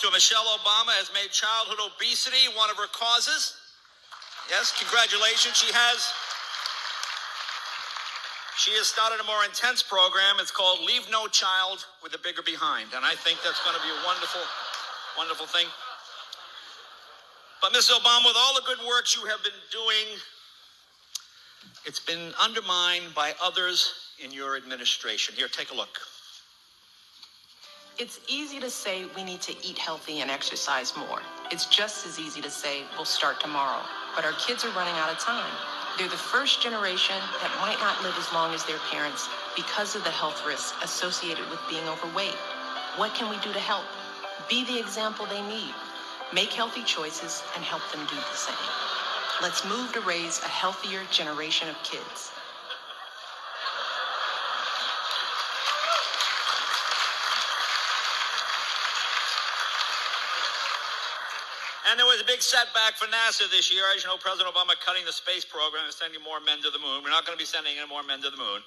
So Michelle Obama has made childhood obesity one of her causes. Yes, congratulations. She has started a more intense program. It's called Leave No Child with a Bigger Behind. And I think that's going to be a wonderful, wonderful thing. But Ms. Obama, with all the good work you have been doing, it's been undermined by others in your administration. Here, take a look. It's easy to say we need to eat healthy and exercise more. It's just as easy to say we'll start tomorrow. But our kids are running out of time. They're the first generation that might not live as long as their parents because of the health risks associated with being overweight. What can we do to help? Be the example they need. Make healthy choices and help them do the same. Let's move to raise a healthier generation of kids. And there was a big setback for NASA this year. As you know, President Obama cutting the space program and sending more men to the moon. We're not going to be sending any more men to the moon.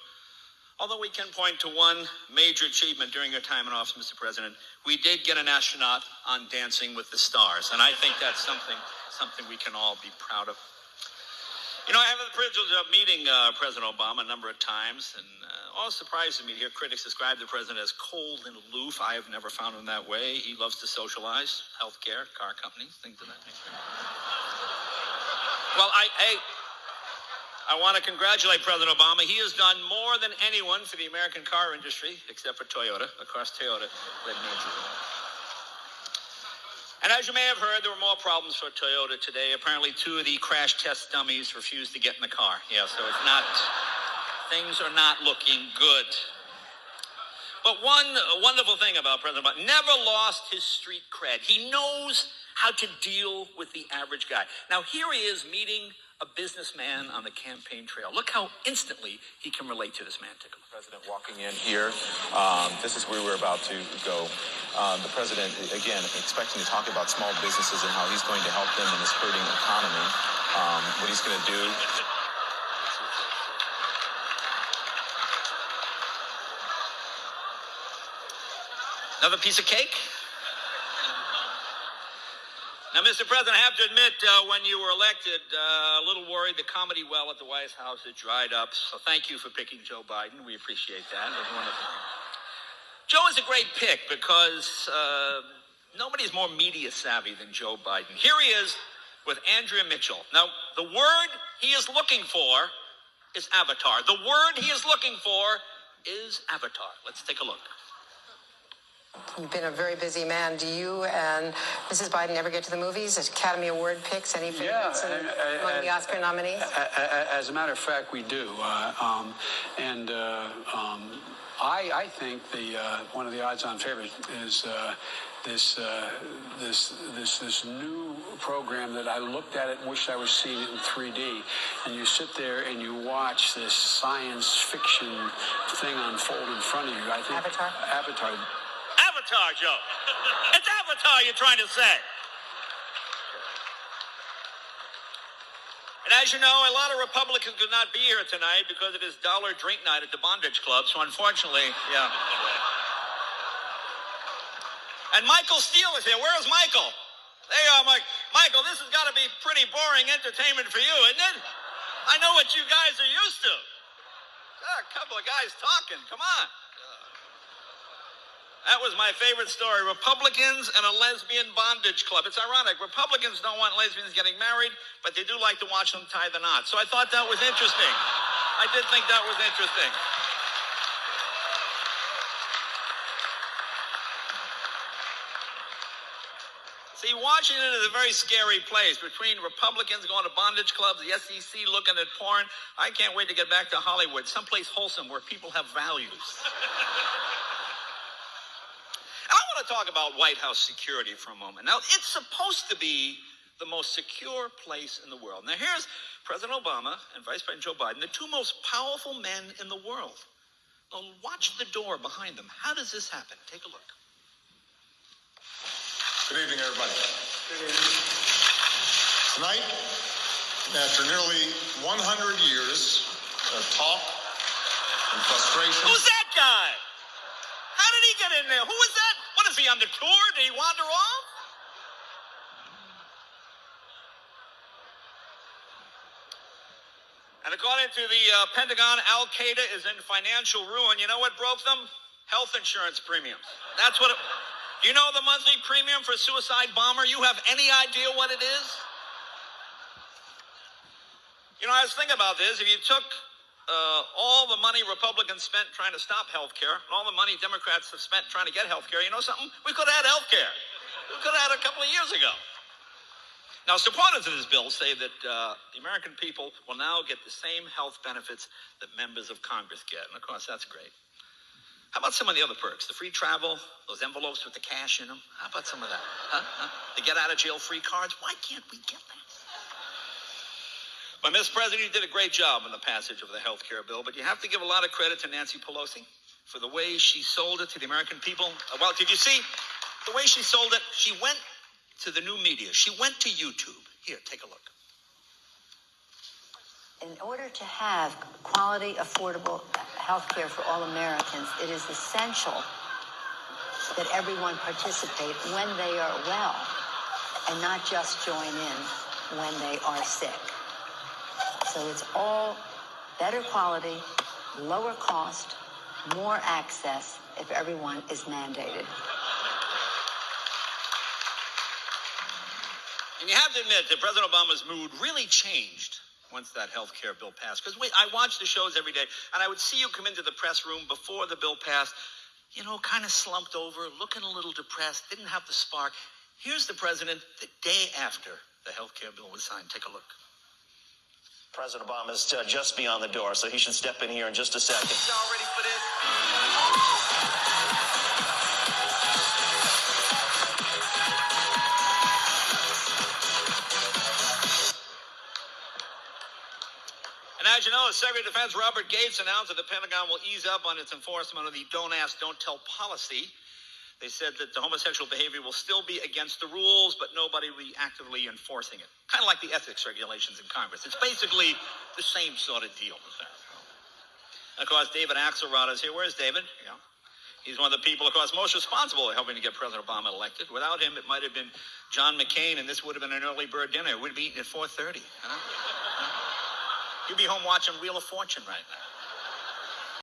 Although we can point to one major achievement during your time in office, Mr. President. We did get an astronaut on Dancing with the Stars. And I think that's something we can all be proud of. You know, I have the privilege of meeting President Obama a number of times, and all surprises me to hear critics describe the president as cold and aloof. I have never found him that way. He loves to socialize, healthcare, car companies, things of that nature. Well, I want to congratulate President Obama. He has done more than anyone for the American car industry, except for Toyota. Of course, Toyota led major. And as you may have heard, there were more problems for Toyota today. Apparently, 2 of the crash test dummies refused to get in the car. Yeah, so things are not looking good. But one wonderful thing about President Obama, never lost his street cred. He knows how to deal with the average guy. Now, here he is meeting a businessman on the campaign trail. Look how instantly he can relate to this man. Take a look. President walking in here. This is where we're about to go. The president, again, expecting to talk about small businesses and how he's going to help them in this hurting economy. What he's going to do. Another piece of cake? Now, Mr. President, I have to admit, when you were elected, a little worried the comedy well at the White House had dried up. So thank you for picking Joe Biden. We appreciate that. It was wonderful. Joe is a great pick because nobody's more media savvy than Joe Biden. Here he is with Andrea Mitchell. Now, the word he is looking for is avatar. The word he is looking for is avatar. Let's take a look. You've been a very busy man. Do you and Mrs. Biden ever get to the movies? Academy Award picks? Any favorites among the Oscar nominees? As a matter of fact, we do. I think one of the odds-on favorites is this new program that I looked at it and wished I was seeing it in 3D. And you sit there and you watch this science fiction thing unfold in front of you. I think Avatar. Avatar, Joe. It's Avatar you're trying to say. And as you know, a lot of Republicans could not be here tonight because it is dollar drink night at the Bondage Club. So unfortunately, yeah. And Michael Steele is here. Where is Michael? There you are, Mike. Michael, this has got to be pretty boring entertainment for you, isn't it? I know what you guys are used to. A couple of guys talking. Come on. That was my favorite story. Republicans and a lesbian bondage club. It's ironic. Republicans don't want lesbians getting married, but they do like to watch them tie the knot. So I thought that was interesting. I did think that was interesting. See, Washington is a very scary place. Between Republicans going to bondage clubs, the SEC looking at porn, I can't wait to get back to Hollywood, someplace wholesome where people have values. I want to talk about White House security for a moment. Now, it's supposed to be the most secure place in the world. Now, here's President Obama and Vice President Joe Biden, the 2 most powerful men in the world. Now, watch the door behind them. How does this happen? Take a look. Good evening, everybody. Good evening. Tonight, after nearly 100 years of talk and frustration... Who's that guy? How did he get in there? Who is that? What is he, on the tour? Did he wander off? And according to the Pentagon, Al-Qaeda is in financial ruin. You know what broke them? Health insurance premiums. That's what it... You know the monthly premium for a suicide bomber? You have any idea what it is? You know, I was thinking about this. If you took all the money Republicans spent trying to stop health care, and all the money Democrats have spent trying to get health care, you know something? We could have had health care. We could have had it a couple of years ago. Now, supporters of this bill say that the American people will now get the same health benefits that members of Congress get. And, of course, that's great. How about some of the other perks? The free travel, those envelopes with the cash in them. How about some of that? The get-out-of-jail-free cards. Why can't we get that? But, Mr. President, you did a great job in the passage of the health care bill, but you have to give a lot of credit to Nancy Pelosi for the way she sold it to the American people. Well, did you see the way she sold it? She went to the new media. She went to YouTube. Here, take a look. In order to have quality, affordable health care for all Americans, it is essential that everyone participate when they are well and not just join in when they are sick. So it's all better quality, lower cost, more access if everyone is mandated. And you have to admit that President Obama's mood really changed once that health care bill passed. Because I watched the shows every day, and I would see you come into the press room before the bill passed, you know, kind of slumped over, looking a little depressed, didn't have the spark. Here's the president the day after the health care bill was signed. Take a look. President Obama's just beyond the door, so he should step in here in just a second. Y'all ready for this? And as you know, Secretary of Defense Robert Gates announced that the Pentagon will ease up on its enforcement of the don't ask, don't tell policy. They said that the homosexual behavior will still be against the rules, but nobody will be actively enforcing it. Kind of like the ethics regulations in Congress. It's basically the same sort of deal. And of course, David Axelrod is here. Where's David? Yeah. He's one of the people, of course, most responsible for helping to get President Obama elected. Without him, it might have been John McCain, and this would have been an early bird dinner. We'd be eating at 4:30. You'd be home watching Wheel of Fortune right now.